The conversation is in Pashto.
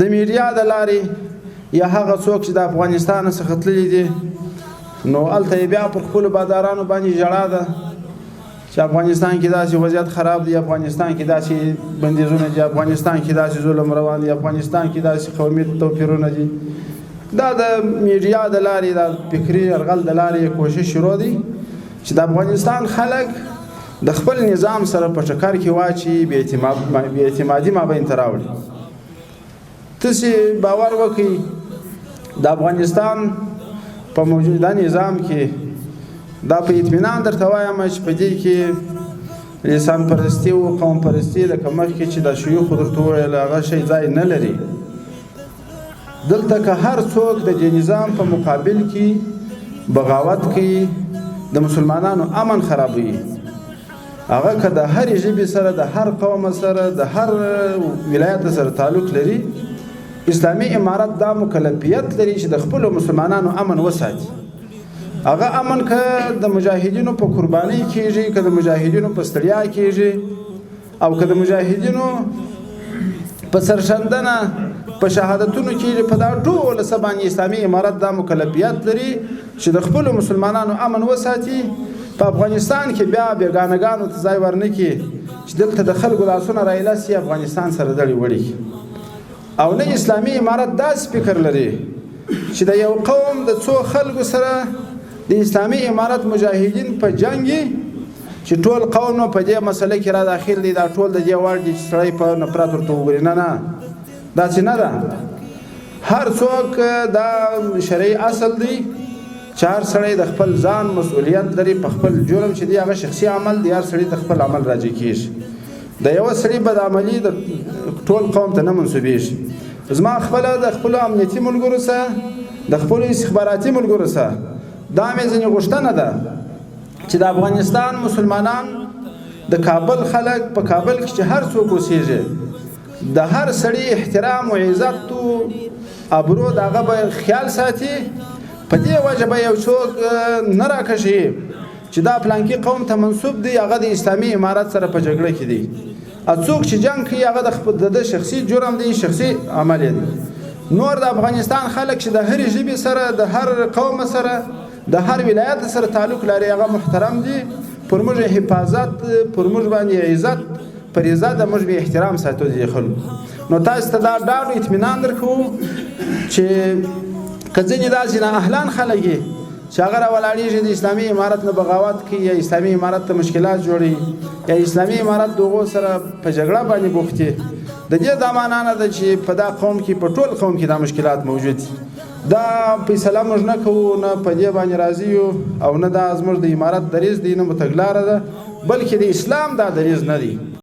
د میډیا د لارې یا هغه څوک چې د افغانستان څخه تللي دي نو هلته یې بیا پر خپلو بادارانو باندې ژړا ده چې افغانستان کې داسې وضعیت خراب دی، افغانستان کې داسې بندیزونه دي، افغانستان کې داسې ظلم روان دی، افغانستان کې داسې قومي توپیرونه دي. دا د میډیا د لارې د فکري یرغل د لارې کوشش شروع دی چې د افغانستان خلک د خپل نظام سره په ټکر کې واچي، بې اعتمادي مابین ته راوړي. تاسې باور وکړئ د افغانستان په موجوده نظام کې دا په اطمینان درته وایم چې په دې کې لسان پرستي او قوم پرستي لکه مخکې چې د شیوخو درته وویل هغه شی ځای نه لري. دلته که هر څوک د دې نظام په مقابل کې بغاوت کوي، د مسلمانانو امن خرابوي، هغه که د هرې ژبې سره، د هر قوم سره، د هر ولایت سره تعلق لري، اسلامي امارت دا مکلفیت لري چې د خپلو مسلمانانو امن وساتي. هغه امن که د مجاهدینو په قربانۍ کېږي، که د مجاهدینو په ستړیا کېږي، او که د مجاهدینو په سرښندنه په شهادتونو کېږي، په دا ټوله څه باندې اسلامي امارت دا مکلفیت لري چې د خپلو مسلمانانو امن وساتي. په افغانستان کې بیا بیګانګانو ته ځای ورنکړي چې دلته د خلکو لاسونه رایله سي، افغانستان سره دړې وړي. او نه اسلامي امارت داسې فکر لري چې د یو قوم د څو خلکو سره د اسلامي امارت مجاهدین په جنګي چې ټول قوم په دې مسله کې را داخل دي، دا ټول د دې وړ دي چې سړی په نفرت ورته وګوري. نه، داسې نه ده. هر څوک دا شرعي اصل دی چې هر سړی د خپل ځان مسؤلیت لري په خپل جرم چې دی هغه شخصي عمل دی، هر سړی ته خپل عمل راجع کېږي. د یوه سړي بدعملي د ټول قوم ته نه منسوبېږي. زما خپله د خپلو امنیتي ملګرو سره، د خپلو استخباراتي ملګرو سره دا مې ځینې غوښتنه ده چې د افغانستان مسلمانان، د کابل خلک په کابل کې چې هر څوک اوسېږي، د هر سړي احترام او عزت او ابرو د هغه به خیال ساتي. په دې وجه به یو څوک نه راکشي چې دا پلانکي قوم ته منسوب دی، هغه د اسلامي امارت سره په جګړه کې دی. څوک چې جنګ کوي هغه د شخصي جرم دی، شخصي عمل دی. نور د افغانستان خلک چې د هرې ژبې سره، د هر قوم سره، د هر ولایت سره تعلق لري، هغه محترم دي. پر موږ حفاظت، پر موږ باندې عزت، پر عزت د موږ به احترام ساتو دي خلکو. نو تاسو ته دا ډاډ او اطمینان درکوو چې که ځینې داسې نااهلان خلک یې چې هغه راولاړېږي د اسلامي امارت نه بغاوت کوي، یا اسلامي امارت ته مشکلات جوړوي، یا اسلامي امارت د هغو سره په جګړه باندې بوخت دي، د دې دا معنا نه ده چې په دا قوم کې، په ټول قوم کې دا مشکلات موجود دي. دا فیصله موږ نه کوو، نه په دې باندې راضي یو، او نه دا زموږ د امارت دریځ دی، نه مو تګلاره ده، بلکې د اسلام دا دریځ نه دی.